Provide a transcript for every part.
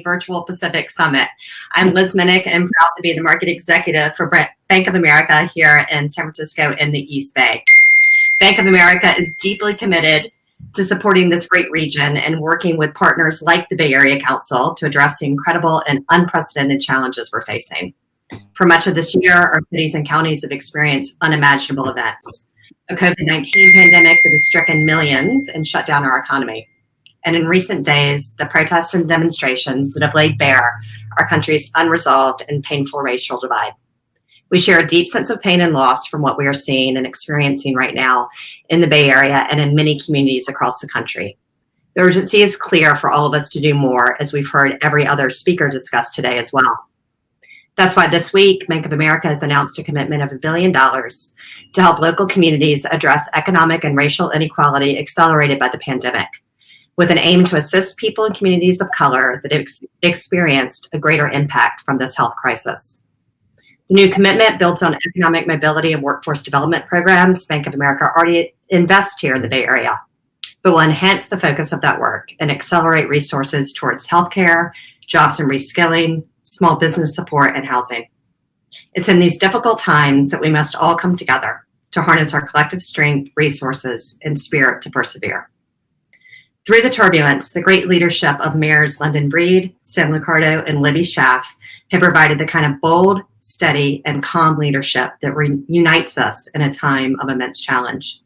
virtual Pacific Summit. I'm Liz Minnick and I'm proud to be the market executive for Bank of America here in San Francisco in the East Bay. Bank of America is deeply committed to supporting this great region and working with partners like the Bay Area Council to address the incredible and unprecedented challenges we're facing. For much of this year, our cities and counties have experienced unimaginable events. A COVID-19 pandemic that has stricken millions and shut down our economy. And in recent days, the protests and demonstrations that have laid bare our country's unresolved and painful racial divide. We share a deep sense of pain and loss from what we are seeing and experiencing right now in the Bay Area and in many communities across the country. The urgency is clear for all of us to do more, as we've heard every other speaker discuss today as well. That's why this week, Bank of America has announced a commitment of $1 billion to help local communities address economic and racial inequality accelerated by the pandemic, with an aim to assist people in communities of color that have experienced a greater impact from this health crisis. The new commitment builds on economic mobility and workforce development programs Bank of America already invests here in the Bay Area, but will enhance the focus of that work and accelerate resources towards healthcare, jobs and reskilling, small business support, and housing. It's in these difficult times that we must all come together to harness our collective strength, resources, and spirit to persevere. Through the turbulence, the great leadership of Mayors London Breed, Sam Liccardo, and Libby Schaaf have provided the kind of bold, steady, and calm leadership that unites us in a time of immense challenge.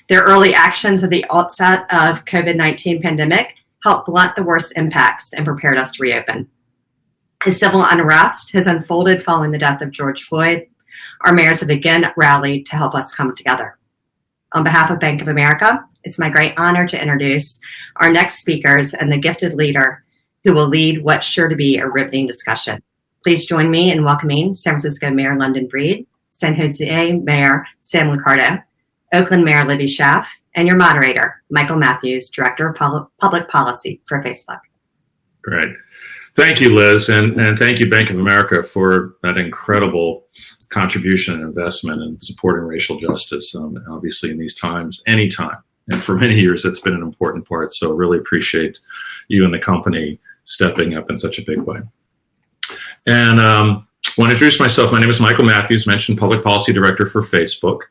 Their early actions at the outset of COVID-19 pandemic helped blunt the worst impacts and prepared us to reopen. As civil unrest has unfolded following the death of George Floyd, our mayors have again rallied to help us come together. On behalf of Bank of America, it's my great honor to introduce our next speakers and the gifted leader who will lead what's sure to be a riveting discussion. Please join me in welcoming San Francisco Mayor London Breed, San Jose Mayor Sam Liccardo, Oakland Mayor Libby Schaaf, and your moderator, Michael Matthews, Director of Public Policy for Facebook. Great. Thank you, Liz, and thank you, Bank of America, for that incredible contribution and investment in supporting racial justice, obviously in these times, anytime. And for many years, that's been an important part. So really appreciate you and the company stepping up in such a big way. And I want to introduce myself. My name is Michael Matthews, mentioned Public Policy Director for Facebook.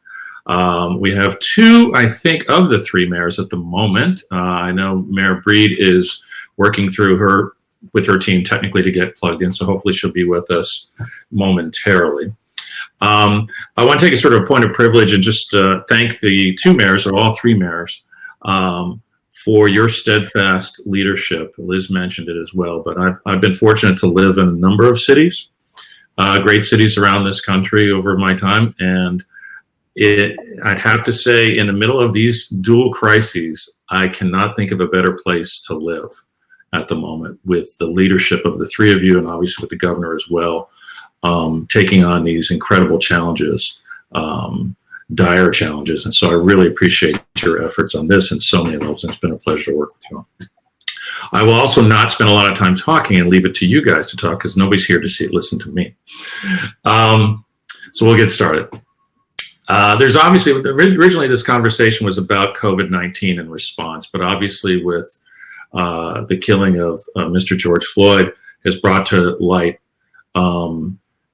We have two, I think, of the three mayors at the moment. I know Mayor Breed is working through with her team technically to get plugged in, so hopefully she'll be with us momentarily. I want to take a sort of point of privilege and just thank the two mayors, or all three mayors, for your steadfast leadership. Liz mentioned it as well, but I've been fortunate to live in a number of cities, great cities around this country over my time, and I'd have to say, in the middle of these dual crises, I cannot think of a better place to live at the moment, with the leadership of the three of you and obviously with the governor as well, taking on these incredible challenges, dire challenges. And so I really appreciate your efforts on this and so many levels. It's been a pleasure to work with you all. I will also not spend a lot of time talking and leave it to you guys to talk, because nobody's here to listen to me. So we'll get started. There's obviously, originally this conversation was about COVID-19 and response, but obviously with the killing of Mr. George Floyd has brought to light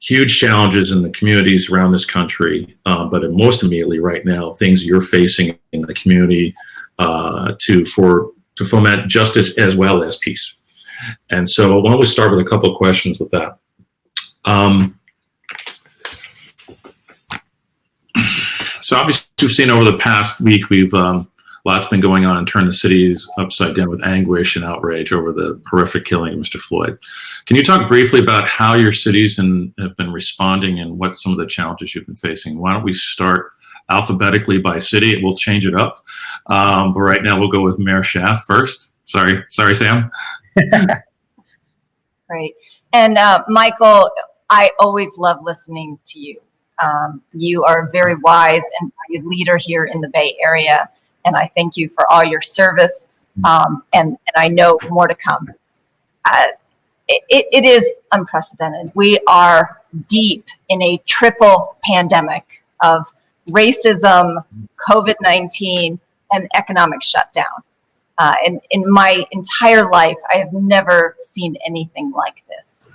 huge challenges in the communities around this country, but most immediately right now, things you're facing in the community to foment justice as well as peace. And so why don't we start with a couple of questions with that. So obviously we've seen over the past week, lots been going on and turned the cities upside down with anguish and outrage over the horrific killing of Mr. Floyd. Can you talk briefly about how your cities have been responding and what some of the challenges you've been facing? Why don't we start alphabetically by city? We'll change it up. But right now we'll go with Mayor Schaaf first. Sorry, Sam. Great. And Michael, I always love listening to you. You are a very wise and leader here in the Bay Area, and I thank you for all your service, and I know more to come. It is unprecedented. We are deep in a triple pandemic of racism, COVID-19, and economic shutdown. And in my entire life, I have never seen anything like this.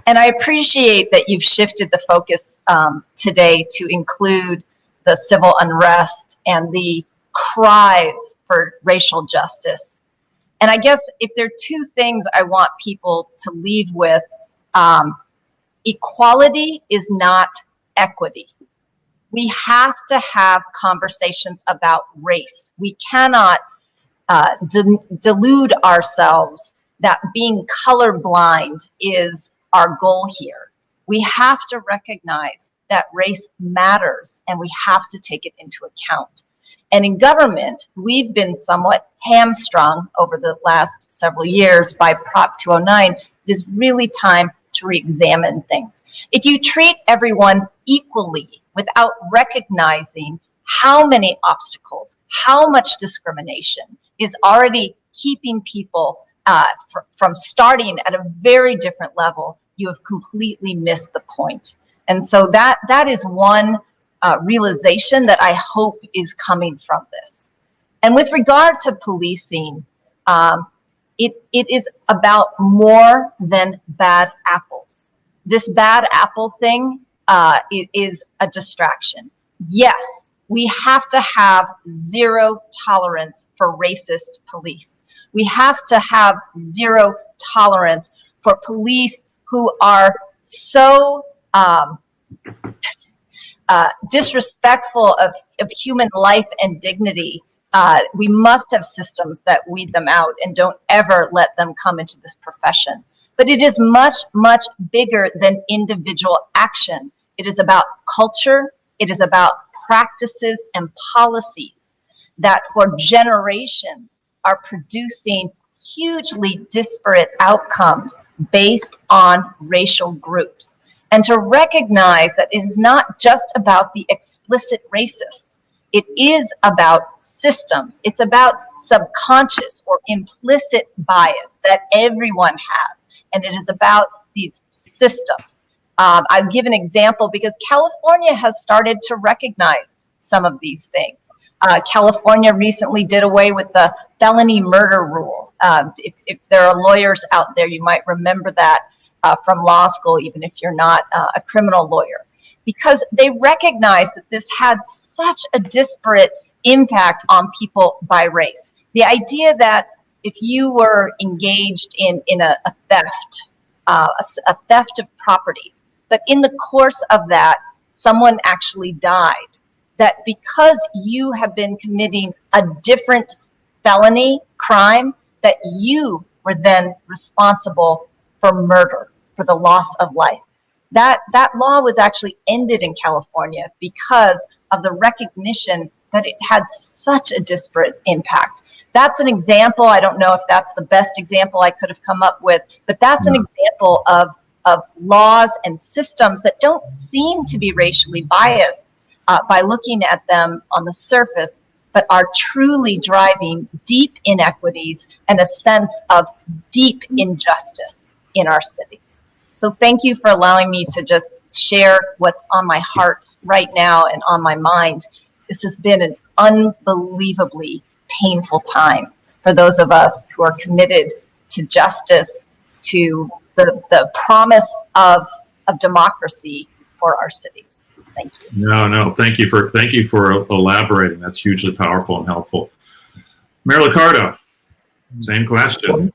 And I appreciate that you've shifted the focus today to include the civil unrest and the cries for racial justice. And I guess if there are two things I want people to leave with, equality is not equity. We have to have conversations about race. We cannot delude ourselves that being colorblind is our goal here. We have to recognize that race matters and we have to take it into account. And in government, we've been somewhat hamstrung over the last several years by Prop 209. It is really time to re-examine things. If you treat everyone equally without recognizing how many obstacles, how much discrimination is already keeping people from starting at a very different level, you have completely missed the point. And so that is one realization that I hope is coming from this. And with regard to policing, it is about more than bad apples. This bad apple thing is a distraction. Yes, we have to have zero tolerance for racist police. We have to have zero tolerance for police who are so disrespectful of human life and dignity. We must have systems that weed them out and don't ever let them come into this profession. But it is much, much bigger than individual action. It is about culture. It is about practices and policies that for generations are producing hugely disparate outcomes based on racial groups. And to recognize that it is not just about the explicit racists. It is about systems. It's about subconscious or implicit bias that everyone has. And it is about these systems. I'll give an example because California has started to recognize some of these things. California recently did away with the felony murder rule. If there are lawyers out there, you might remember that from law school, even if you're not a criminal lawyer, because they recognized that this had such a disparate impact on people by race. The idea that if you were engaged in a theft, a theft of property, but in the course of that, someone actually died, that because you have been committing a different felony crime, that you were then responsible for murder, for the loss of life. That law was actually ended in California because of the recognition that it had such a disparate impact. That's an example. I don't know if that's the best example I could have come up with, but that's an example of laws and systems that don't seem to be racially biased by looking at them on the surface, but are truly driving deep inequities and a sense of deep injustice in our cities. So thank you for allowing me to just share what's on my heart right now and on my mind. This has been an unbelievably painful time for those of us who are committed to justice, to the promise of democracy for our cities. Thank you. No, thank you for elaborating. That's hugely powerful and helpful. Mayor Liccardo, same question.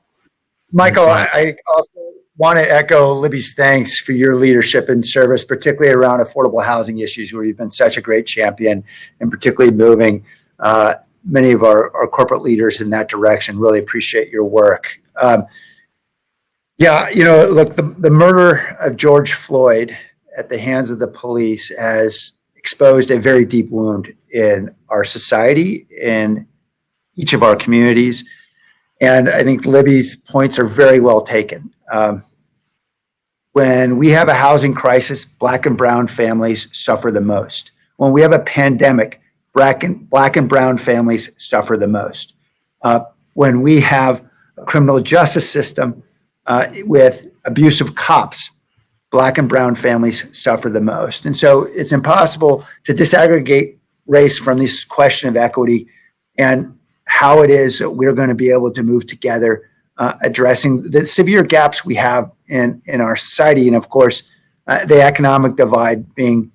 Michael, I also want to echo Libby's thanks for your leadership and service, particularly around affordable housing issues, where you've been such a great champion, and particularly moving many of our corporate leaders in that direction. Really appreciate your work. Look, the murder of George Floyd at the hands of the police has exposed a very deep wound in our society, in each of our communities. And I think Libby's points are very well taken. When we have a housing crisis, Black and brown families suffer the most. When we have a pandemic, Black and brown families suffer the most. When we have a criminal justice system with abusive cops, Black and brown families suffer the most. And so it's impossible to disaggregate race from this question of equity and how it is that we're going to be able to move together, addressing the severe gaps we have in our society, and of course, the economic divide being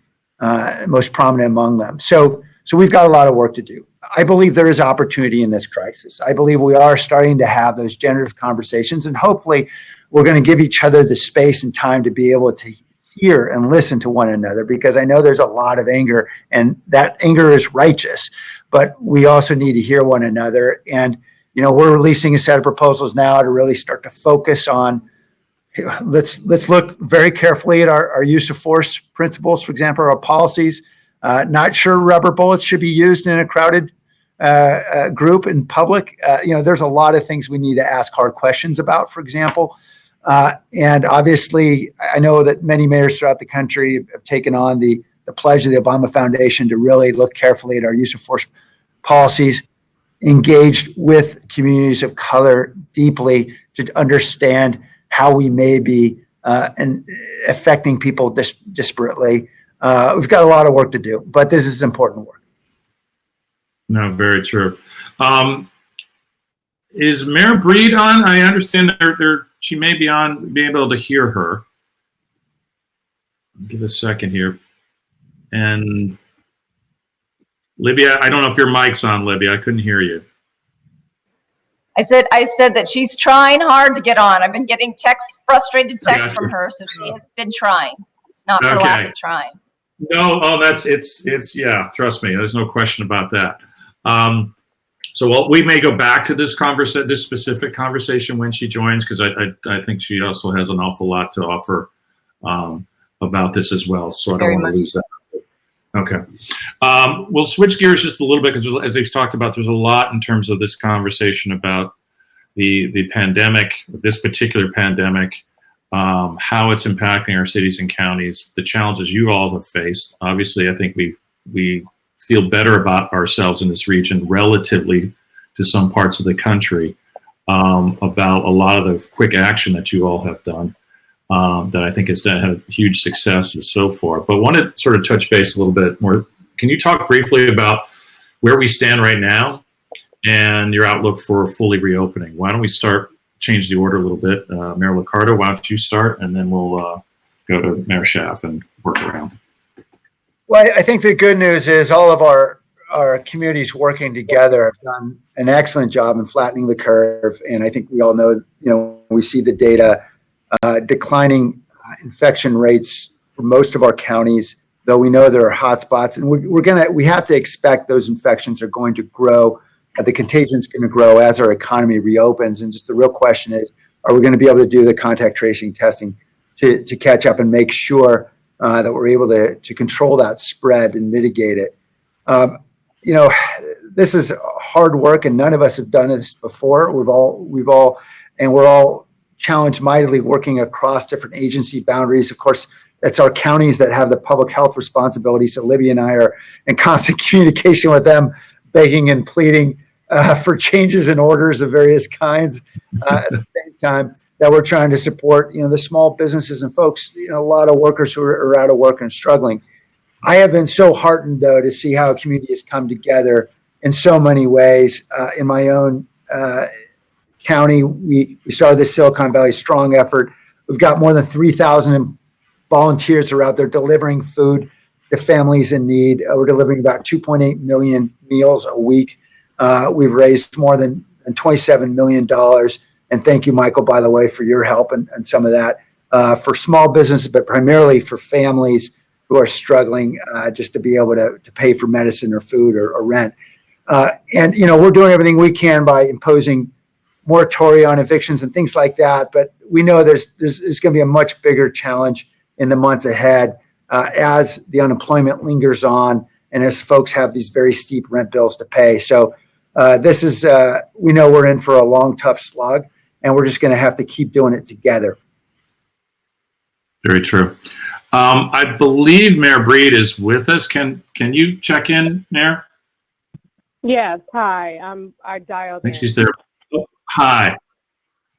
most prominent among them. So we've got a lot of work to do. I believe there is opportunity in this crisis. I believe we are starting to have those generative conversations, and hopefully we're going to give each other the space and time to be able to hear and listen to one another, because I know there's a lot of anger, and that anger is righteous, but we also need to hear one another. And, we're releasing a set of proposals now to really start to focus on, let's look very carefully at our use of force principles, for example, our policies. Not sure rubber bullets should be used in a crowded group in public. There's a lot of things we need to ask hard questions about, for example. And obviously, I know that many mayors throughout the country have taken on the pledge of the Obama Foundation to really look carefully at our use of force policies, engaged with communities of color deeply to understand how we may be and affecting people disparately. We've got a lot of work to do, but this is important work. No, very true. Is Mayor Breed on? I understand she may be on, being able to hear her. Give a second here. And Libya, I don't know if your mic's on, Libya. I couldn't hear you. I said that she's trying hard to get on. I've been getting frustrated texts from her, so she has been trying. It's not for lack of trying. No, it's yeah, trust me, there's no question about that. So we may go back to this specific conversation when she joins, because I think she also has an awful lot to offer about this as well. So I don't want to lose that. Okay. We'll switch gears just a little bit, because as they've talked about, there's a lot in terms of this conversation about the pandemic, this particular pandemic, how it's impacting our cities and counties, the challenges you all have faced. Obviously, I think we feel better about ourselves in this region relatively to some parts of the country, about a lot of the quick action that you all have done, that I think has had huge successes so far. But I want to sort of touch base a little bit more. Can you talk briefly about where we stand right now and your outlook for fully reopening? Why don't we change the order a little bit? Mayor Liccardo, why don't you start, and then we'll go to Mayor Schaaf and work around. Well, I think the good news is all of our communities working together have done an excellent job in flattening the curve. And I think we all know, we see the data, declining infection rates for most of our counties, though we know there are hotspots, and we have to expect those infections are going to grow. The contagion is going to grow as our economy reopens. And just the real question is, are we going to be able to do the contact tracing testing to catch up and make sure that we're able to control that spread and mitigate it? This is hard work, and none of us have done this before. We're all challenged mightily working across different agency boundaries. Of course, it's our counties that have the public health responsibility. So Libby and I are in constant communication with them, begging and pleading for changes in orders of various kinds. At the same time that we're trying to support, the small businesses and folks, a lot of workers who are out of work and struggling. I have been so heartened, though, to see how a community has come together in so many ways. In my own county, we started the Silicon Valley Strong effort. We've got more than 3,000 volunteers who are out there delivering food to families in need. We're delivering about 2.8 million meals a week. We've raised more than $27 million. And thank you, Michael, by the way, for your help and some of that for small businesses, but primarily for families who are struggling just to be able to pay for medicine or food or rent. And we're doing everything we can by imposing moratoria on evictions and things like that. But we know there's going to be a much bigger challenge in the months ahead as the unemployment lingers on and as folks have these very steep rent bills to pay. So this is, we know we're in for a long, tough slug, and we're just going to have to keep doing it together. Very true. I believe Mayor Breed is with us. Can you check in, Mayor? Yes. Hi. I dialed I think in. she's there. Oh, hi.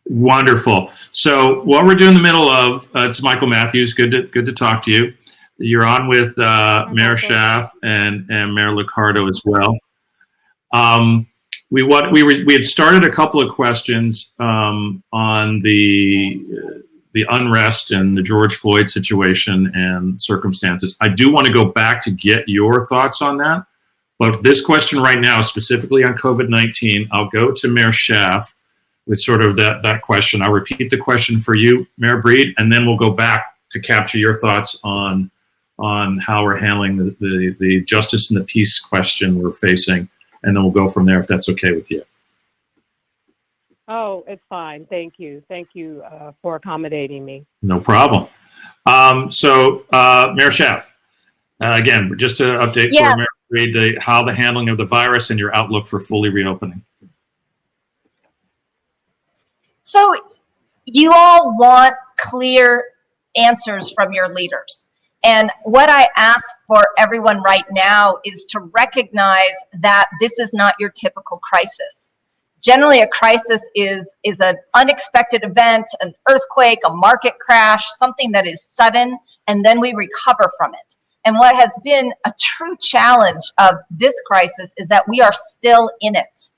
Wonderful. So what we're doing in the middle of, it's Michael Matthews. Good to talk to you. You're on with Mayor Schaaf and Mayor Liccardo as well. we had started a couple of questions on the unrest and the George Floyd situation and circumstances. I do want to go back to get your thoughts on that. But this question right now, specifically on COVID-19, I'll go to Mayor Schaaf with sort of that question. I'll repeat the question for you, Mayor Breed, and then we'll go back to capture your thoughts on how we're handling the justice and the peace question we're facing, and then we'll go from there if that's okay with you. Oh, it's fine. Thank you. Thank you for accommodating me. No problem. Mayor Schaaf, again, just to update for Mayor Breed, how the handling of the virus and your outlook for fully reopening. So you all want clear answers from your leaders. And what I ask for everyone right now is to recognize that this is not your typical crisis. Generally, a crisis is an unexpected event, an earthquake, a market crash, something that is sudden, and then we recover from it. And what has been a true challenge of this crisis is that we are still in it.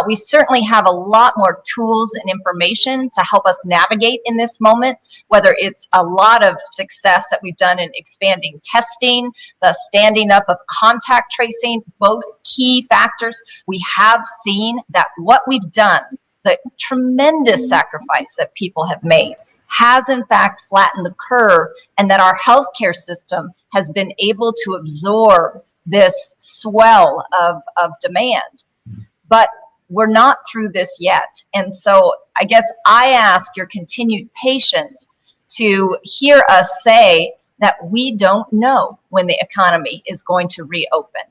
We certainly have a lot more tools and information to help us navigate in this moment, whether it's a lot of success that we've done in expanding testing, the standing up of contact tracing, both key factors. We have seen that what we've done, the tremendous sacrifice that people have made, has in fact flattened the curve, and that our healthcare system has been able to absorb this swell of demand. But we're not through this yet. And so I guess I ask your continued patience to hear us say that we don't know when the economy is going to reopen.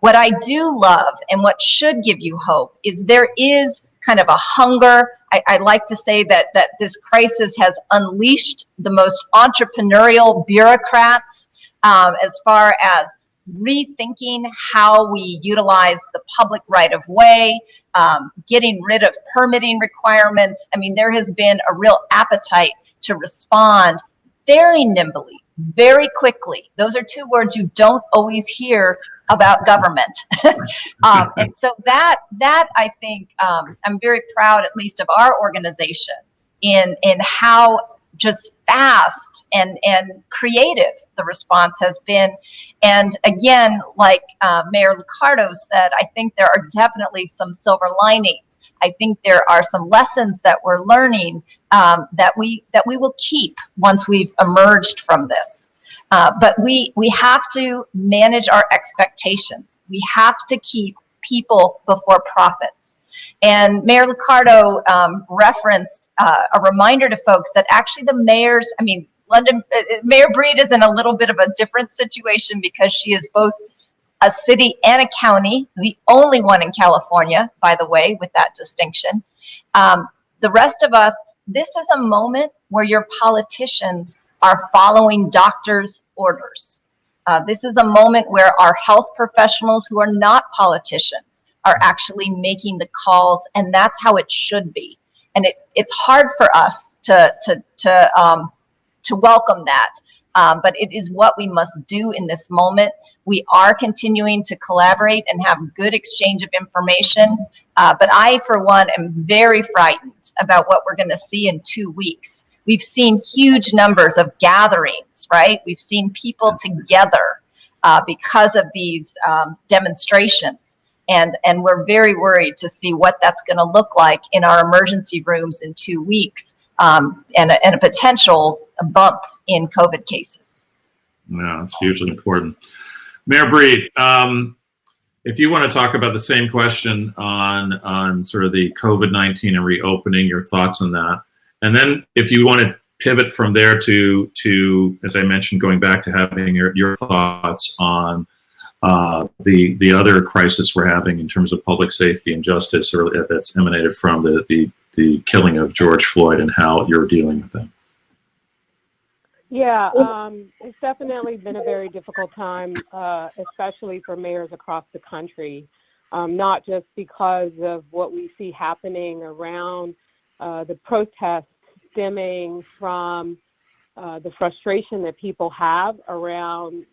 What I do love and what should give you hope is there is kind of a hunger. I like to say that this crisis has unleashed the most entrepreneurial bureaucrats as far as rethinking how we utilize the public right of way, getting rid of permitting requirements. I mean, there has been a real appetite to respond very nimbly, very quickly. Those are two words you don't always hear about government. And so that I think I'm very proud, at least of our organization, in how just fast and creative the response has been. And again, like Mayor Liccardo said, I think there are definitely some silver linings. I think there are some lessons that we're learning that we will keep once we've emerged from this. But we have to manage our expectations. We have to keep people before profits. And Mayor Liccardo referenced a reminder to folks that actually the mayors, I mean, Mayor Breed is in a little bit of a different situation because she is both a city and a county, the only one in California, by the way, with that distinction. The rest of us, this is a moment where your politicians are following doctors' orders. This is a moment where our health professionals who are not politicians are actually making the calls, and that's how it should be. And it's hard for us to welcome that, but it is what we must do in this moment. We are continuing to collaborate and have good exchange of information, but I, for one, am very frightened about what we're going to see in 2 weeks. We've seen huge numbers of gatherings, right? We've seen people together because of these demonstrations. And we're very worried to see what that's going to look like in our emergency rooms in 2 weeks, and a potential bump in COVID cases. No, it's hugely important. Mayor Breed, if you want to talk about the same question on sort of the COVID-19 and reopening, your thoughts on that. And then if you want to pivot from there to as I mentioned, going back to having your thoughts on the other crisis we're having in terms of public safety and justice, or that's emanated from the killing of George Floyd, and how you're dealing with that. Yeah, it's definitely been a very difficult time, especially for mayors across the country, not just because of what we see happening around the protests stemming from the frustration that people have around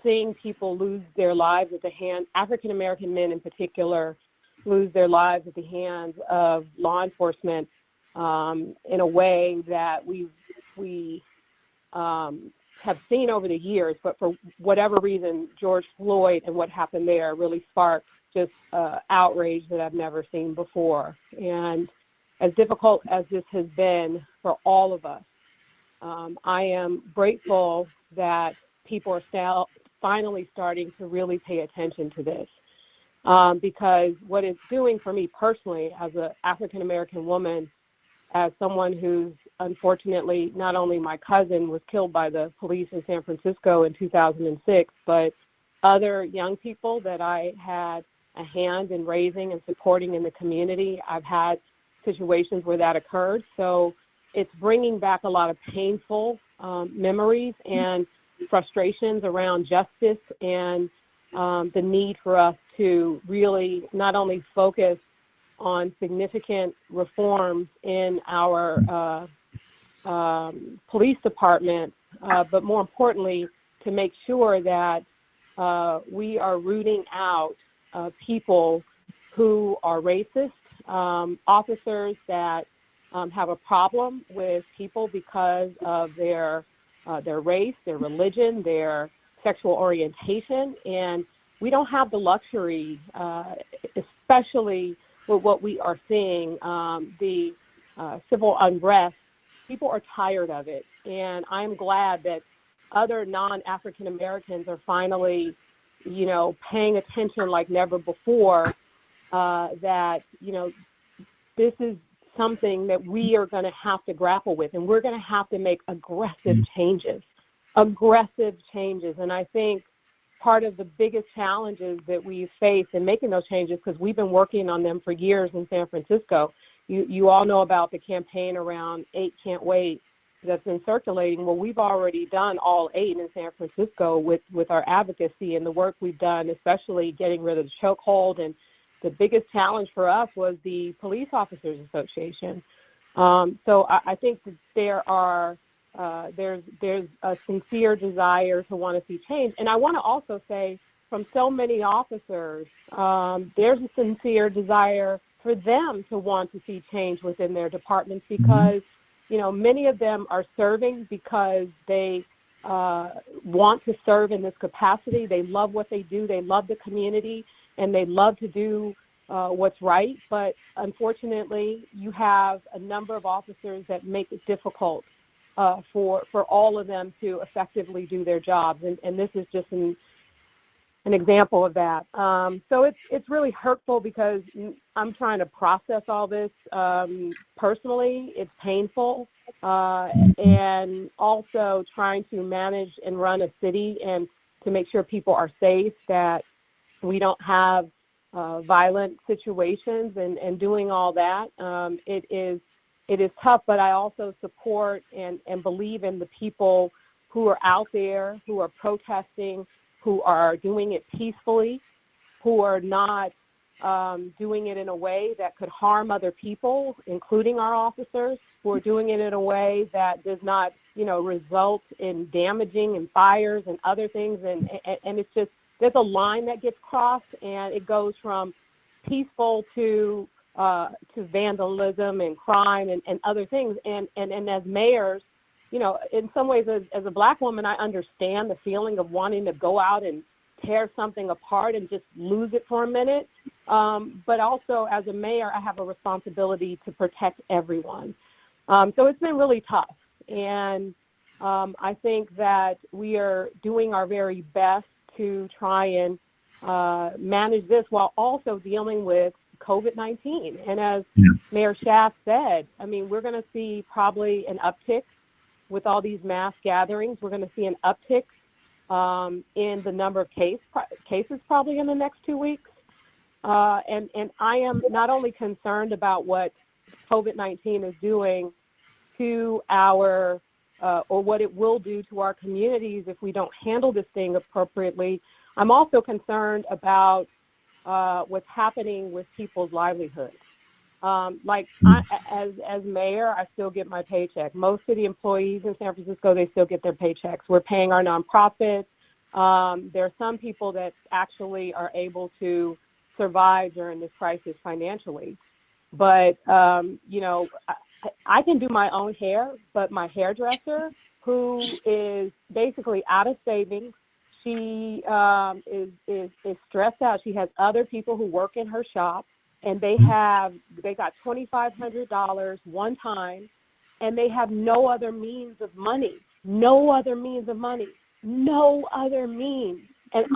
seeing people lose their lives at the hand, African-American men in particular, lose their lives at the hands of law enforcement in a way that we have seen over the years. But for whatever reason, George Floyd and what happened there really sparked just outrage that I've never seen before. And as difficult as this has been for all of us, I am grateful that people are finally starting to really pay attention to this. Because what it's doing for me personally as an African-American woman, as someone who's unfortunately, not only my cousin was killed by the police in San Francisco in 2006, but other young people that I had a hand in raising and supporting in the community. I've had situations where that occurred. So it's bringing back a lot of painful memories and frustrations around justice and the need for us to really not only focus on significant reforms in our police department, but more importantly, to make sure that we are rooting out people who are racist, officers that have a problem with people because of their race, their religion, their sexual orientation. And we don't have the luxury, especially with what we are seeing, the civil unrest. People are tired of it. And I'm glad that other non-African Americans are finally, paying attention like never before, that, this is something that we are going to have to grapple with, and we're going to have to make aggressive changes. And I think part of the biggest challenges that we face in making those changes, because we've been working on them for years in San Francisco. You all know about the campaign around 8 Can't Wait that's been circulating. Well, we've already done all 8 in San Francisco with our advocacy and the work we've done, especially getting rid of the chokehold. And the biggest challenge for us was the Police Officers Association. So I think that there's a sincere desire to want to see change. And I want to also say, from so many officers, there's a sincere desire for them to want to see change within their departments, because many of them are serving because they want to serve in this capacity. They love what they do. They love the community, and they love to do what's right. But unfortunately, you have a number of officers that make it difficult for all of them to effectively do their jobs. And this is just an example of that. So it's really hurtful, because I'm trying to process all this personally. It's painful, and also trying to manage and run a city and to make sure people are safe, that we don't have violent situations, and doing all that. It is tough, but I also support and believe in the people who are out there, who are protesting, who are doing it peacefully, who are not doing it in a way that could harm other people, including our officers, who are doing it in a way that does not, result in damaging and fires and other things. And it's just, there's a line that gets crossed, and it goes from peaceful to vandalism and crime and other things. And as mayors, in some ways, as a Black woman, I understand the feeling of wanting to go out and tear something apart and just lose it for a minute. But also, as a mayor, I have a responsibility to protect everyone. So it's been really tough. And I think that we are doing our very best to try and manage this while also dealing with COVID-19. And as Mayor Schaaf said, we're going to see probably an uptick with all these mass gatherings. We're going to see an uptick in the number of cases probably in the next 2 weeks. And I am not only concerned about what COVID-19 is doing to our, or what it will do to our communities if we don't handle this thing appropriately. I'm also concerned about what's happening with people's livelihoods. As mayor, I still get my paycheck. Most of the employees in San Francisco, they still get their paychecks. We're paying our nonprofits. There are some people that actually are able to survive during this crisis financially. But, you know, I can do my own hair, but my hairdresser, who is basically out of savings, she is stressed out. She has other people who work in her shop, and they got $2,500 one time, and they have no other means of money. And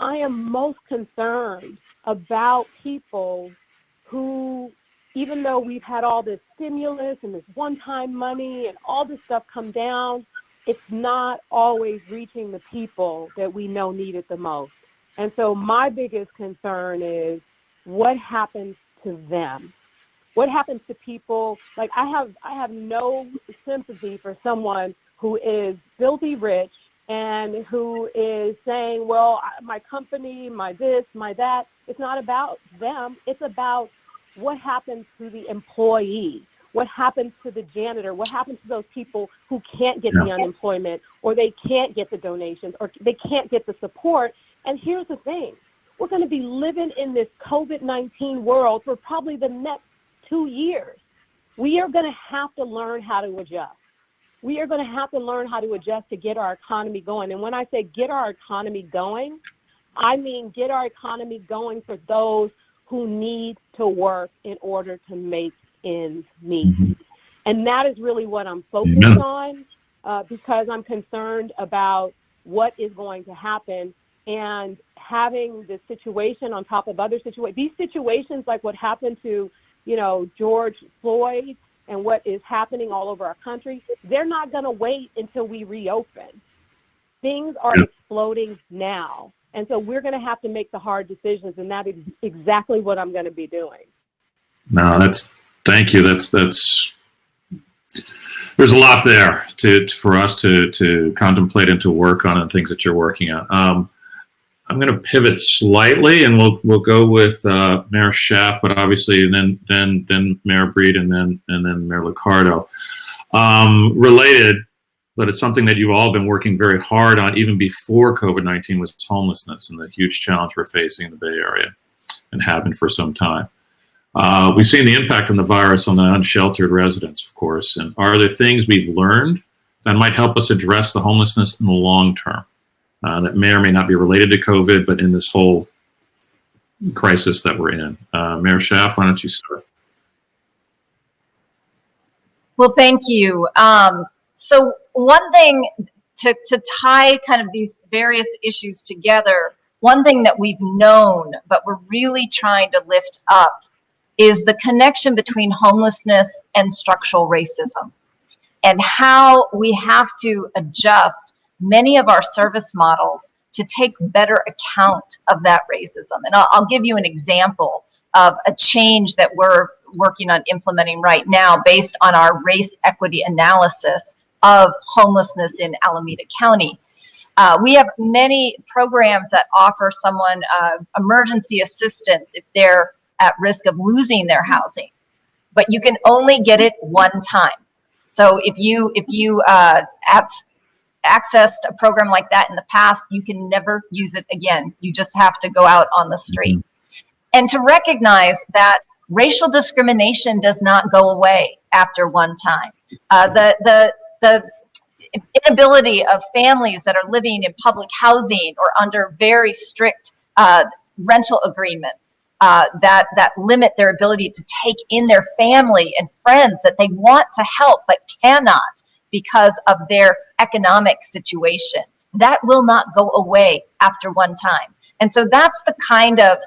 I am most concerned about people who, even though we've had all this stimulus and this one-time money and all this stuff come down, it's not always reaching the people that we know need it the most. And so my biggest concern is what happens to them? What happens to people? Like, I have no sympathy for someone who is filthy rich and who is saying, well, my company, my this, my that. It's not about them. It's about what happens to the employee, what happens to the janitor, what happens to those people who can't get the unemployment, or they can't get the donations, or they can't get the support. And here's the thing. We're going to be living in this COVID-19 world for probably the next 2 years. We are going to have to learn how to adjust. We are going to have to learn how to adjust to get our economy going. And when I say get our economy going, I mean get our economy going for those who need to work in order to make ends meet. Mm-hmm. And that is really what I'm focused on, because I'm concerned about what is going to happen, and having this situation on top of other situations. These situations, like what happened to, George Floyd, and what is happening all over our country, they're not going to wait until we reopen. Things are exploding now. And so we're going to have to make the hard decisions, and that is exactly what I'm going to be doing. No, thank you. There's a lot there for us to contemplate and to work on, and things that you're working on. I'm going to pivot slightly, and we'll go with Mayor Schaaf, but obviously, and then Mayor Breed, and then Mayor Liccardo. Related, but it's something that you've all been working very hard on even before COVID-19, was homelessness and the huge challenge we're facing in the Bay Area, and have been for some time. We've seen the impact of the virus on the unsheltered residents, of course. And are there things we've learned that might help us address the homelessness in the long term? That may or may not be related to COVID, but in this whole crisis that we're in. Mayor Schaaf, why don't you start? Well, thank you. So one thing to tie kind of these various issues together, one thing that we've known, but we're really trying to lift up, is the connection between homelessness and structural racism, and how we have to adjust many of our service models to take better account of that racism. And I'll give you an example of a change that we're working on implementing right now based on our race equity analysis of homelessness in Alameda County. We have many programs that offer someone emergency assistance if they're at risk of losing their housing, but you can only get it one time. So if you have accessed a program like that in the past, you can never use it again. You just have to go out on the street. And to recognize that racial discrimination does not go away after one time. The inability of families that are living in public housing or under very strict rental agreements that limit their ability to take in their family and friends that they want to help but cannot because of their economic situation. That will not go away after one time. And so that's the kind of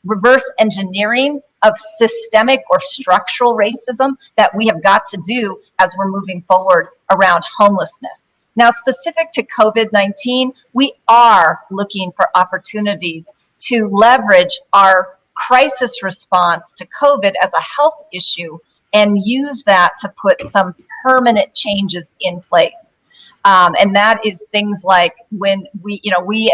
reverse engineering of systemic or structural racism that we have got to do as we're moving forward around homelessness. Now, specific to COVID-19, we are looking for opportunities to leverage our crisis response to COVID as a health issue and use that to put some permanent changes in place. And that is things like when we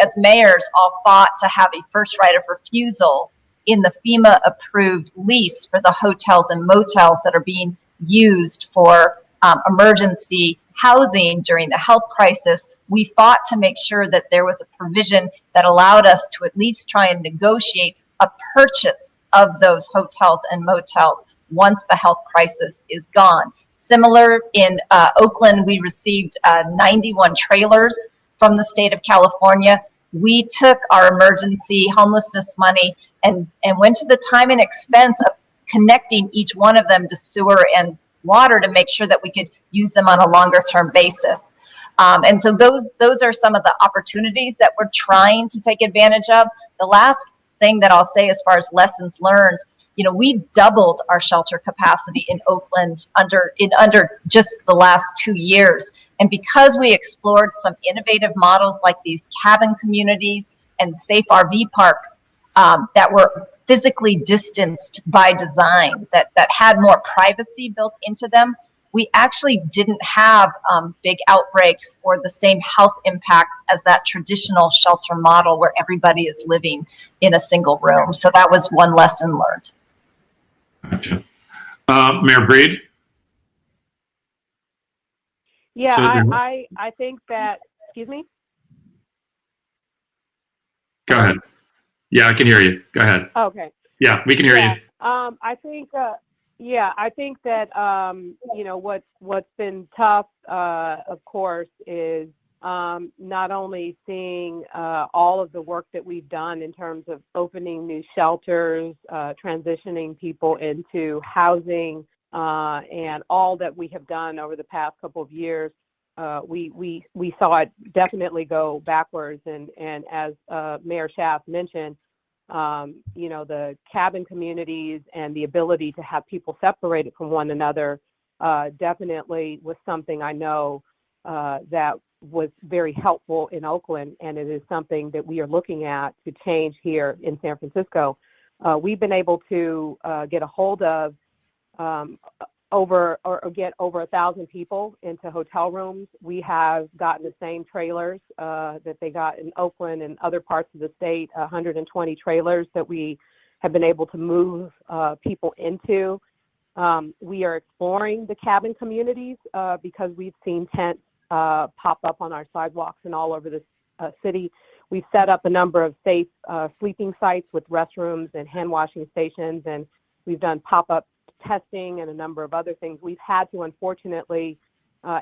as mayors all fought to have a first right of refusal in the FEMA approved lease for the hotels and motels that are being used for emergency housing during the health crisis. We fought to make sure that there was a provision that allowed us to at least try and negotiate a purchase of those hotels and motels once the health crisis is gone. Similar in Oakland, we received 91 trailers from the state of California. We took our emergency homelessness money and went to the time and expense of connecting each one of them to sewer and water to make sure that we could use them on a longer term basis. And so those are some of the opportunities that we're trying to take advantage of. The last thing that I'll say as far as lessons learned, we doubled our shelter capacity in Oakland under just the last 2 years. And because we explored some innovative models like these cabin communities and safe RV parks that were physically distanced by design, that had more privacy built into them, we actually didn't have big outbreaks or the same health impacts as that traditional shelter model where everybody is living in a single room. So that was one lesson learned. Gotcha. Mayor Breed? Yeah, So I think that, excuse me? Go ahead. Yeah, I can hear you. Go ahead. Okay. Yeah, we can hear you. I think that what's been tough, of course, is not only seeing all of the work that we've done in terms of opening new shelters, transitioning people into housing, and all that we have done over the past couple of years. We saw it definitely go backwards, and as Mayor Schaaf mentioned, the cabin communities and the ability to have people separated from one another definitely was something I know that was very helpful in Oakland, and it is something that we are looking at to change here in San Francisco. We've been able to get a hold of get over 1,000 people into hotel rooms. We have gotten the same trailers that they got in Oakland and other parts of the state, 120 trailers that we have been able to move people into. We are exploring the cabin communities because we've seen tents pop up on our sidewalks and all over the city. We've set up a number of safe sleeping sites with restrooms and hand washing stations, and we've done pop-up testing and a number of other things. We've had to, unfortunately,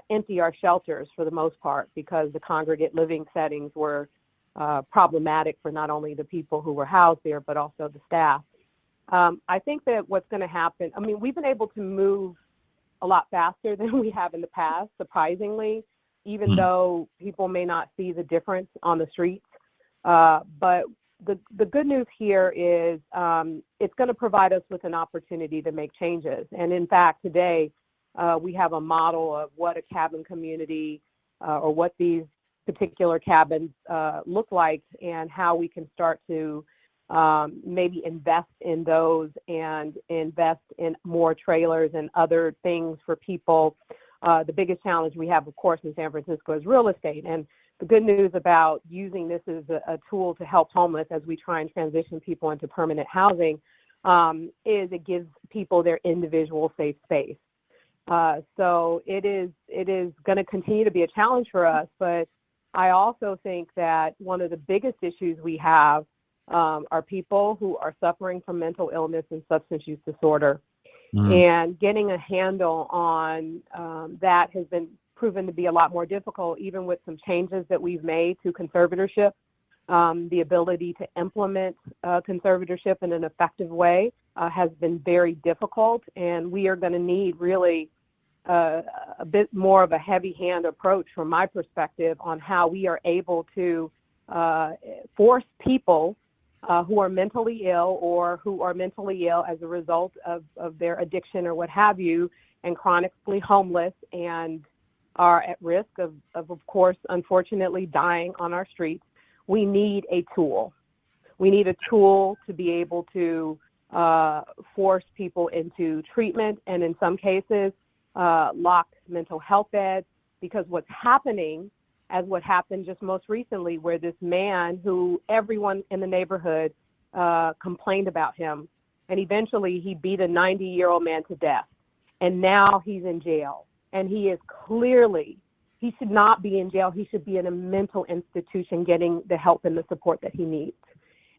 empty our shelters for the most part because the congregate living settings were problematic for not only the people who were housed there, but also the staff. I think that what's going to happen, we've been able to move a lot faster than we have in the past, surprisingly, even though people may not see the difference on the streets. But the good news here is it's going to provide us with an opportunity to make changes. And in fact, today we have a model of what a cabin community or what these particular cabins look like and how we can start to maybe invest in those and invest in more trailers and other things for people. The biggest challenge we have, of course, in San Francisco is real estate. And the good news about using this as a tool to help homeless as we try and transition people into permanent housing is it gives people their individual safe space. So it is going to continue to be a challenge for us, but I also think that one of the biggest issues we have are people who are suffering from mental illness and substance use disorder. And getting a handle on that has been proven to be a lot more difficult, even with some changes that we've made to conservatorship. The ability to implement conservatorship in an effective way has been very difficult, and we are going to need really a bit more of a heavy-hand approach from my perspective on how we are able to force people who are mentally ill or who are mentally ill as a result of their addiction or what have you, and chronically homeless and are at risk of course, unfortunately, dying on our streets. We need a tool. We need a tool to be able to force people into treatment and in some cases lock mental health beds, because what's happening, as what happened just most recently, where this man who everyone in the neighborhood complained about him, and eventually he beat a 90-year-old man to death, and now he's in jail. And he is clearly, he should not be in jail. He should be in a mental institution getting the help and the support that he needs.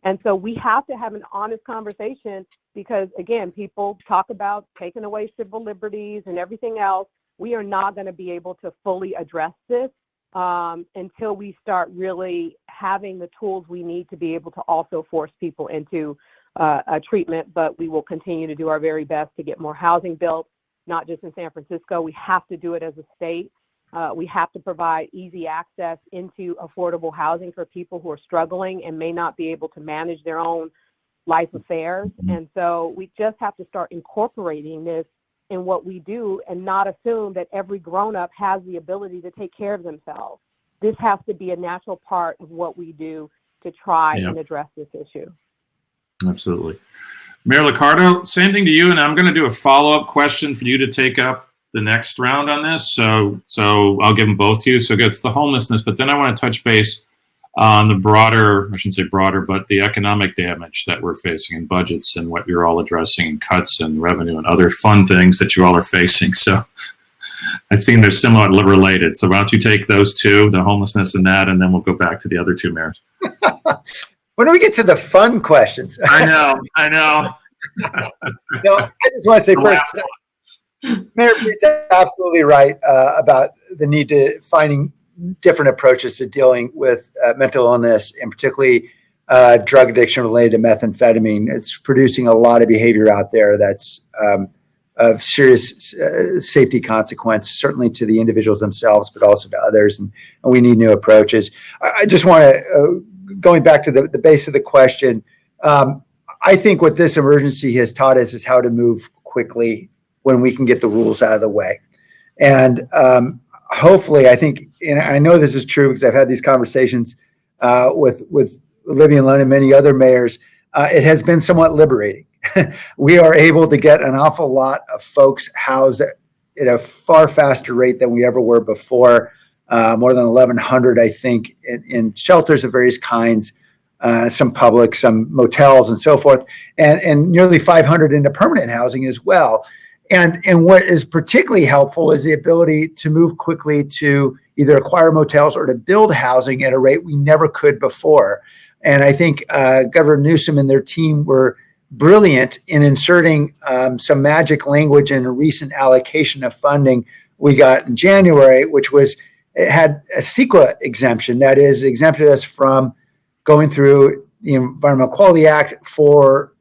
And so we have to have an honest conversation because, again, people talk about taking away civil liberties and everything else. We are not going to be able to fully address this until we start really having the tools we need to be able to also force people into a treatment. But we will continue to do our very best to get more housing built, not just in San Francisco. We have to do it as a state. We have to provide easy access into affordable housing for people who are struggling and may not be able to manage their own life affairs. And so we just have to start incorporating this in what we do and not assume that every grown-up has the ability to take care of themselves. This has to be a natural part of what we do to try and address this issue. Absolutely. Mayor Liccardo, same thing to you, and I'm going to do a follow-up question for you to take up the next round on this. So I'll give them both to you. So it's the homelessness, but then I want to touch base on the broader, I shouldn't say broader, but the economic damage that we're facing in budgets and what you're all addressing in cuts and revenue and other fun things that you all are facing. So I've seen they're somewhat related. So why don't you take those two, the homelessness and that, and then we'll go back to the other two mayors. When do we get to the fun questions? I know. No, I just want to say first, Mayor Breed's absolutely right about the need to finding different approaches to dealing with mental illness and particularly drug addiction related to methamphetamine. It's producing a lot of behavior out there that's of serious safety consequence, certainly to the individuals themselves, but also to others. And we need new approaches. I just want to, going back to the base of the question, I think what this emergency has taught us is how to move quickly when we can get the rules out of the way. And hopefully, I think, and I know this is true because I've had these conversations with Olivia and Lund and many other mayors, it has been somewhat liberating. We are able to get an awful lot of folks housed at a far faster rate than we ever were before, more than 1,100, I think, in shelters of various kinds, some public, some motels and so forth, and nearly 500 into permanent housing as well. And what is particularly helpful is the ability to move quickly to either acquire motels or to build housing at a rate we never could before. And I think Governor Newsom and their team were brilliant in inserting some magic language in a recent allocation of funding we got in January, which was, it had a CEQA exemption, that is, exempted us from going through the Environmental Quality Act for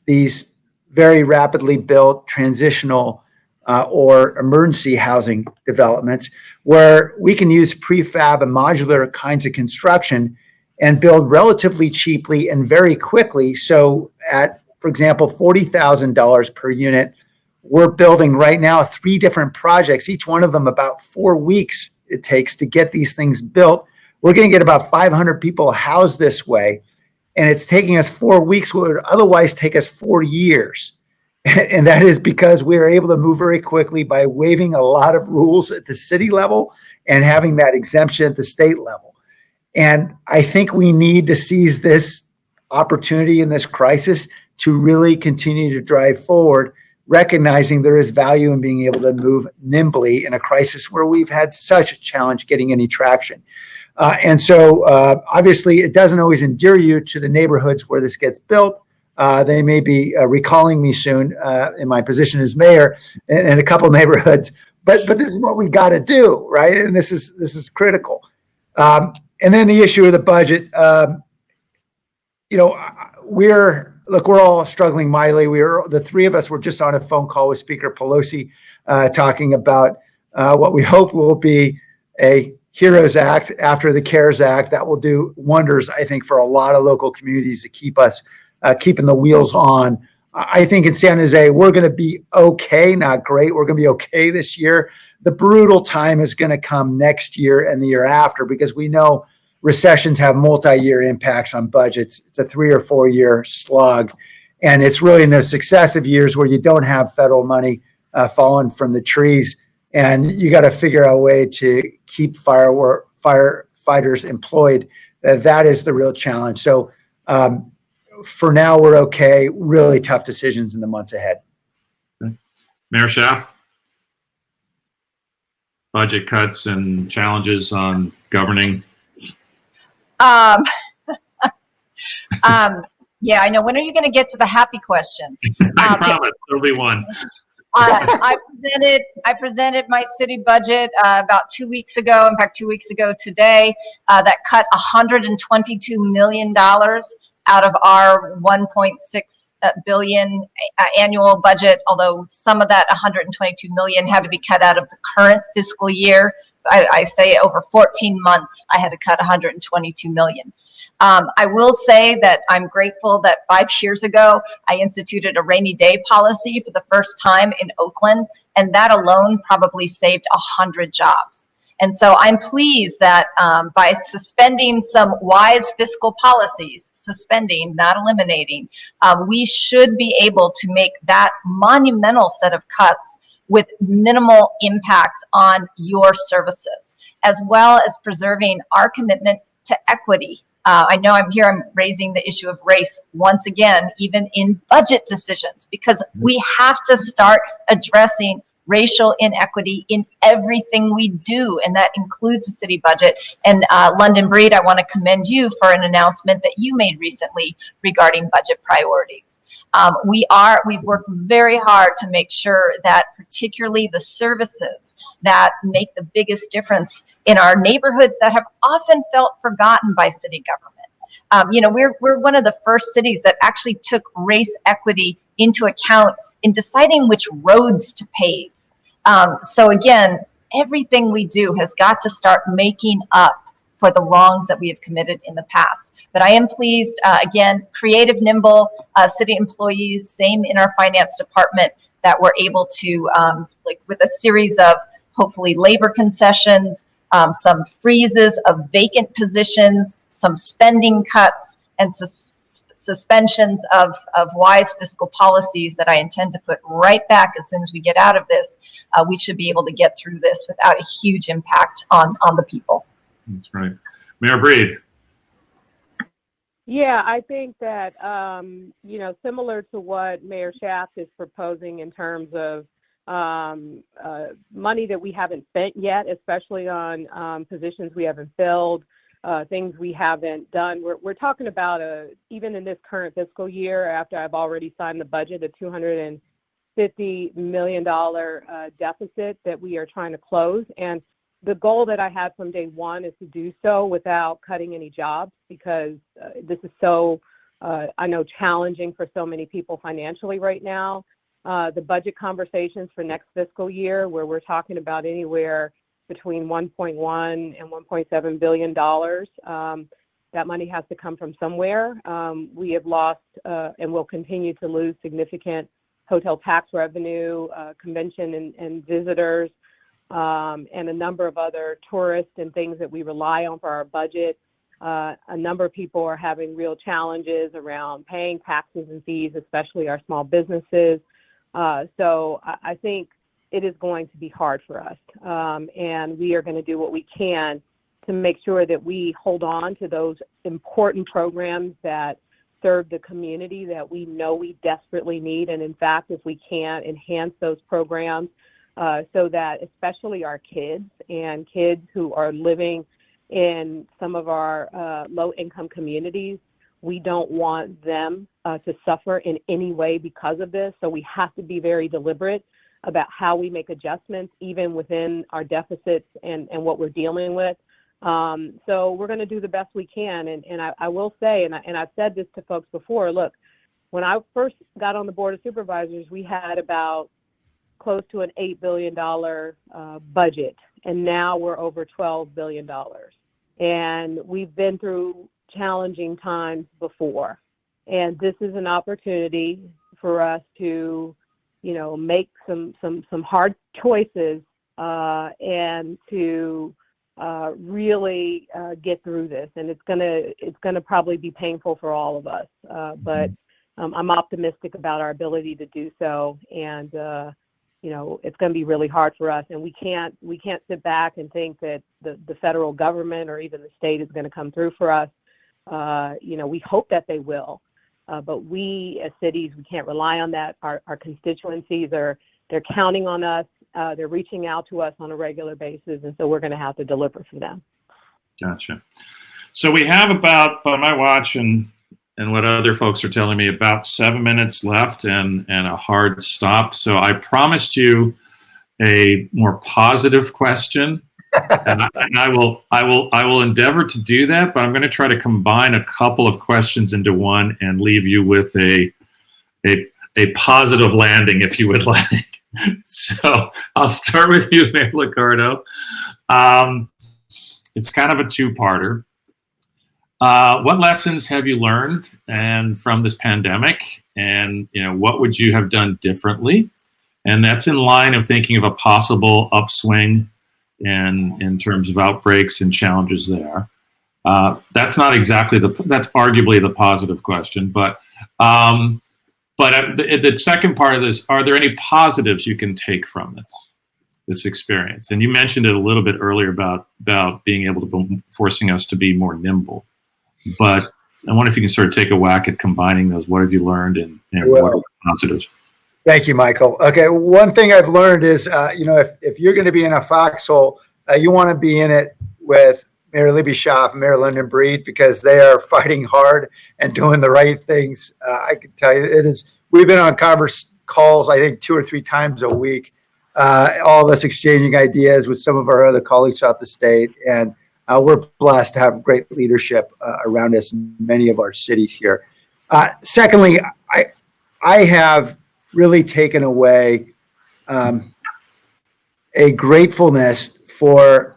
these very rapidly built transitional or emergency housing developments where we can use prefab and modular kinds of construction and build relatively cheaply and very quickly. So at, for example, $40,000 per unit, we're building right now 3 different projects, each one of them about 4 weeks it takes to get these things built. We're going to get about 500 people housed this way. And it's taking us 4 weeks, what would otherwise take us 4 years. And that is because we are able to move very quickly by waiving a lot of rules at the city level and having that exemption at the state level. And I think we need to seize this opportunity in this crisis to really continue to drive forward, recognizing there is value in being able to move nimbly in a crisis where we've had such a challenge getting any traction. And so obviously it doesn't always endear you to the neighborhoods where this gets built. They may be recalling me soon in my position as mayor in a couple of neighborhoods, but this is what we got to do, right? And this is critical. And then the issue of the budget, we're all struggling mightily. The 3 of us were just on a phone call with Speaker Pelosi talking about what we hope will be a HEROES Act after the CARES Act that will do wonders, I think, for a lot of local communities to keep us keeping the wheels on. I think in San Jose, we're going to be okay, not great. We're going to be okay this year. The brutal time is going to come next year and the year after because we know recessions have multi-year impacts on budgets. It's a 3 or 4 year slug. And it's really in those successive years where you don't have federal money falling from the trees. And you got to figure out a way to keep firefighters employed. That is the real challenge. So for now, we're okay. Really tough decisions in the months ahead. Okay. Mayor Schaaf, budget cuts and challenges on governing. Yeah, I know. When are you going to get to the happy questions? I promise there'll be one. I presented my city budget about 2 weeks ago. In fact, 2 weeks ago today, that cut $122 million out of our 1.6 billion annual budget. Although some of that 122 million had to be cut out of the current fiscal year. I say over 14 months, I had to cut 122 million. I will say that I'm grateful that 5 years ago, I instituted a rainy day policy for the first time in Oakland, and that alone probably saved 100 jobs. And so I'm pleased that by suspending some wise fiscal policies, suspending, not eliminating, we should be able to make that monumental set of cuts with minimal impacts on your services, as well as preserving our commitment to equity. I know I'm raising the issue of race once again, even in budget decisions, because we have to start addressing racial inequity in everything we do, and that includes the city budget. And London Breed, I want to commend you for an announcement that you made recently regarding budget priorities. We've worked very hard to make sure that particularly the services that make the biggest difference in our neighborhoods that have often felt forgotten by city government. We're one of the first cities that actually took race equity into account in deciding which roads to pave. So again, everything we do has got to start making up for the wrongs that we have committed in the past. But I am pleased, again, creative, nimble city employees, same in our finance department, that we're able to, with a series of hopefully labor concessions, some freezes of vacant positions, some spending cuts, and suspensions of wise fiscal policies that I intend to put right back as soon as we get out of this. We should be able to get through this without a huge impact on the people. That's right. Mayor Breed. Yeah, I think that, similar to what Mayor Shaft is proposing in terms of money that we haven't spent yet, especially on positions we haven't filled, things we haven't done. We're talking about, even in this current fiscal year, after I've already signed the budget, a $250 million deficit that we are trying to close. And the goal that I had from day one is to do so without cutting any jobs, because this is so, I know, challenging for so many people financially right now. The budget conversations for next fiscal year, where we're talking about anywhere between 1.1 and 1.7 billion dollars, that money has to come from somewhere. We have lost and will continue to lose significant hotel tax revenue, convention and visitors, and a number of other tourists and things that we rely on for our budget. A number of people are having real challenges around paying taxes and fees, especially our small businesses. So I think it is going to be hard for us. And we are going to do what we can to make sure that we hold on to those important programs that serve the community that we know we desperately need. And in fact, if we can, enhance those programs so that especially our kids and kids who are living in some of our low-income communities, we don't want them to suffer in any way because of this. So we have to be very deliberate about how we make adjustments, even within our deficits and what we're dealing with. So we're going to do the best we can. And I will say, and I've said this to folks before, look, when I first got on the Board of Supervisors, we had about close to an $8 billion budget, and now we're over $12 billion. And we've been through challenging times before. And this is an opportunity for us to, make some hard choices and to really get through this. And it's gonna probably be painful for all of us. But I'm optimistic about our ability to do so. And it's going to be really hard for us, and we can't sit back and think that the federal government or even the state is going to come through for us. We hope that they will, but we as cities, we can't rely on that. Our constituencies they're counting on us. They're reaching out to us on a regular basis, and so we're going to have to deliver for them. Gotcha. So we have about, by my watch, and and what other folks are telling me, about 7 minutes left and a hard stop. So I promised you a more positive question, and I will endeavor to do that. But I'm going to try to combine a couple of questions into one and leave you with a positive landing, if you would like. So I'll start with you, Mayor Liccardo. It's kind of a two-parter. What lessons have you learned from this pandemic, and what would you have done differently? And that's in line of thinking of a possible upswing in terms of outbreaks and challenges there. That's not exactly that's arguably the positive question, but the second part of this, are there any positives you can take from this experience? And you mentioned it a little bit earlier about being able to forcing us to be more nimble. But I wonder if you can sort of take a whack at combining those. What have you learned, and what are the positives? Thank you, Michael. Okay, one thing I've learned is, if you're going to be in a foxhole, you want to be in it with Mayor Libby Schaaf and Mayor London Breed, because they are fighting hard and doing the right things. I can tell you, we've been on conference calls, I think 2 or 3 times a week, all of us exchanging ideas with some of our other colleagues throughout the state. And we're blessed to have great leadership around us in many of our cities here. Secondly, I have really taken away a gratefulness for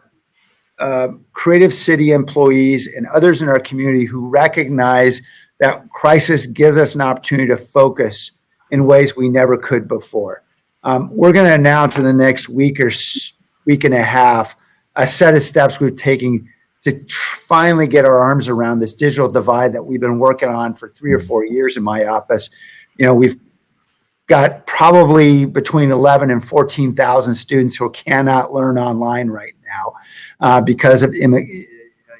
creative city employees and others in our community who recognize that crisis gives us an opportunity to focus in ways we never could before. We're going to announce in the next week and a half a set of steps we're taking to finally get our arms around this digital divide that we've been working on for 3 or 4 years in my office. We've got probably between 11 and 14,000 students who cannot learn online right now because of the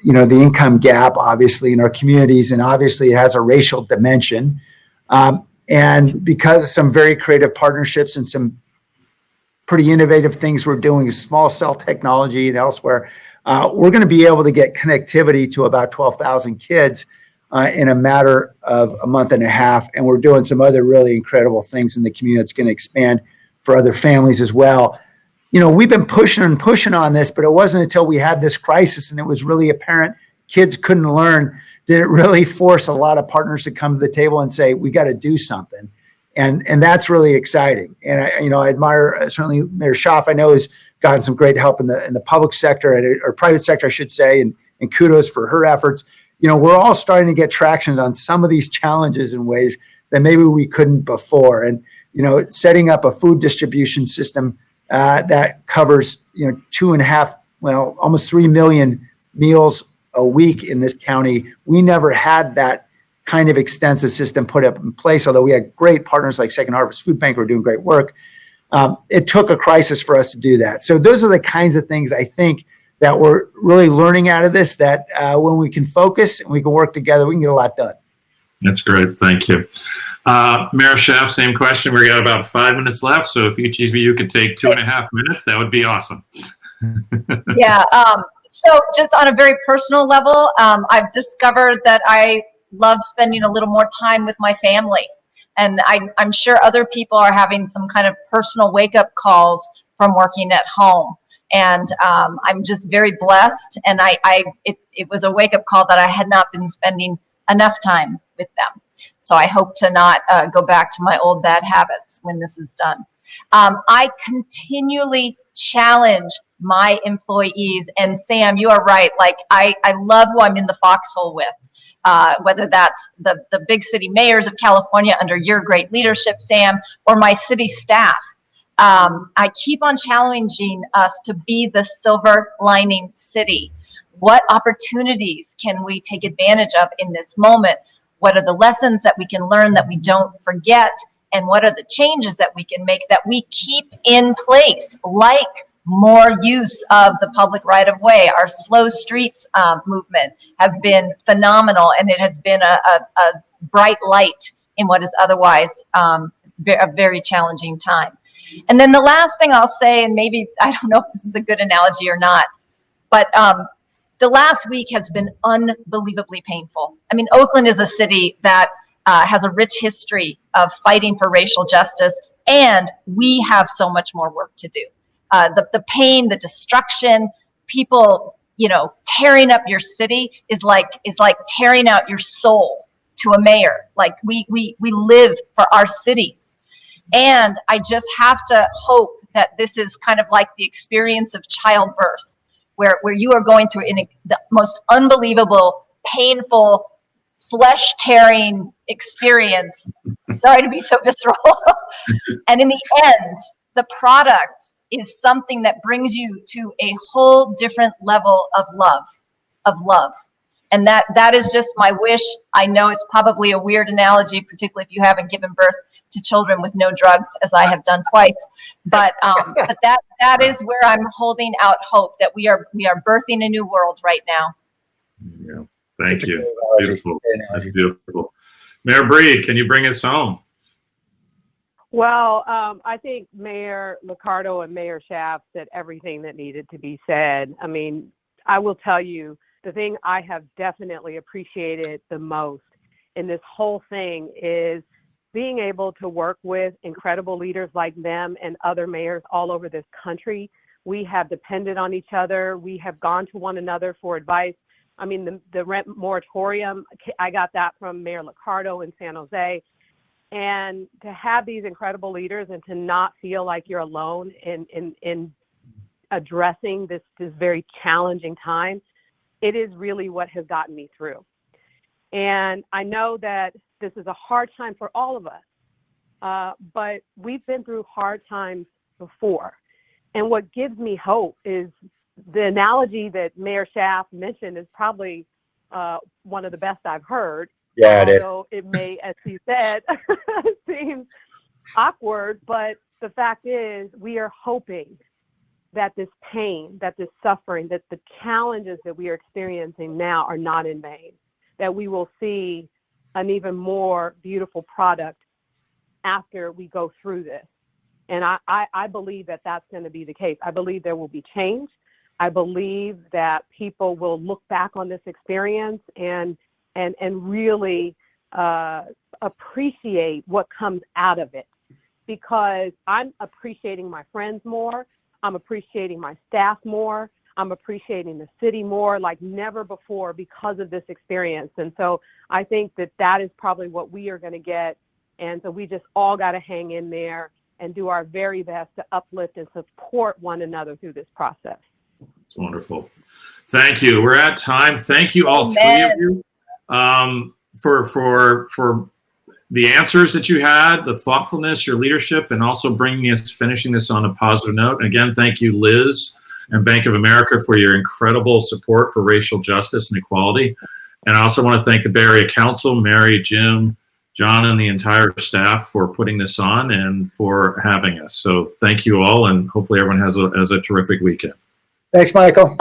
income gap, obviously, in our communities, and obviously it has a racial dimension. And because of some very creative partnerships and some pretty innovative things we're doing, small cell technology and elsewhere, we're going to be able to get connectivity to about 12,000 kids in a matter of a month and a half. And we're doing some other really incredible things in the community that's going to expand for other families as well. We've been pushing on this, but it wasn't until we had this crisis and it was really apparent kids couldn't learn, did it really force a lot of partners to come to the table and say, we got to do something. And that's really exciting. And I admire certainly Mayor Schaaf. I know has gotten some great help in the public sector or private sector, I should say, and kudos for her efforts. We're all starting to get traction on some of these challenges in ways that maybe we couldn't before. And, setting up a food distribution system that covers, 2.5, almost 3 million meals a week in this county. We never had that kind of extensive system put up in place, although we had great partners like Second Harvest Food Bank who are doing great work. It took a crisis for us to do that. So those are the kinds of things I think that we're really learning out of this, that when we can focus and we can work together, we can get a lot done. That's great. Thank you. Mayor Schaaf, same question. We got about 5 minutes left. So if each of you could take 2.5 minutes, that would be awesome. Yeah. So just on a very personal level, I've discovered that I love spending a little more time with my family. And I'm sure other people are having some kind of personal wake-up calls from working at home. And I'm just very blessed. And it was a wake-up call that I had not been spending enough time with them. So I hope to not go back to my old bad habits when this is done. I continually challenge my employees. And Sam, you are right. Like I love who I'm in the foxhole with, whether that's the big city mayors of California under your great leadership, Sam, or my city staff. I keep on challenging us to be the silver lining city. What opportunities can we take advantage of in this moment? What are the lessons that we can learn that we don't forget? And what are the changes that we can make that we keep in place, like more use of the public right of way? Our slow streets movement has been phenomenal, and it has been a bright light in what is otherwise a very challenging time. And then the last thing I'll say, and maybe I don't know if this is a good analogy or not, but the last week has been unbelievably painful. I mean, Oakland is a city that has a rich history of fighting for racial justice, and we have so much more work to do. The pain, the destruction, people, tearing up your city is like tearing out your soul to a mayor. Like we live for our cities. And I just have to hope that this is kind of like the experience of childbirth, where you are going through the most unbelievable, painful, flesh-tearing experience. Sorry to be so visceral. And in the end, the product is something that brings you to a whole different level of love. And that is just my wish. I know it's probably a weird analogy, particularly if you haven't given birth to children with no drugs, as I have done twice. But that is where I'm holding out hope that we are birthing a new world right now. Yeah, thank you. Beautiful. That's beautiful. Mayor Breed, can you bring us home? Well, I think Mayor Liccardo and Mayor Schaaf said everything that needed to be said. I mean, I will tell you, the thing I have definitely appreciated the most in this whole thing is being able to work with incredible leaders like them and other mayors all over this country. We have depended on each other. We have gone to one another for advice. I mean, the rent moratorium, I got that from Mayor Liccardo in San Jose. And to have these incredible leaders and to not feel like you're alone in addressing this very challenging time, it is really what has gotten me through. And I know that this is a hard time for all of us, but we've been through hard times before. And what gives me hope is the analogy that Mayor Schaaf mentioned is probably one of the best I've heard. Yeah, it is. Although it may, as he said, seem awkward, but the fact is we are hoping that this pain, that this suffering, that the challenges that we are experiencing now are not in vain, that we will see an even more beautiful product after we go through this. And I believe that that's going to be the case. I believe there will be change. I believe that people will look back on this experience and really appreciate what comes out of it, because I'm appreciating my friends more. I'm appreciating my staff more. I'm appreciating the city more like never before because of this experience. And so I think that is probably what we are going to get. And so we just all got to hang in there and do our very best to uplift and support one another through this process. It's wonderful. Thank you. We're at time. Thank you, all three of you, for the answers that you had, the thoughtfulness, your leadership, and also finishing this on a positive note. Again, thank you, Liz and Bank of America, for your incredible support for racial justice and equality. And I also want to thank the Bay Area Council, Mary, Jim, John, and the entire staff for putting this on and for having us. So thank you all, and hopefully everyone has a terrific weekend. Thanks, Michael.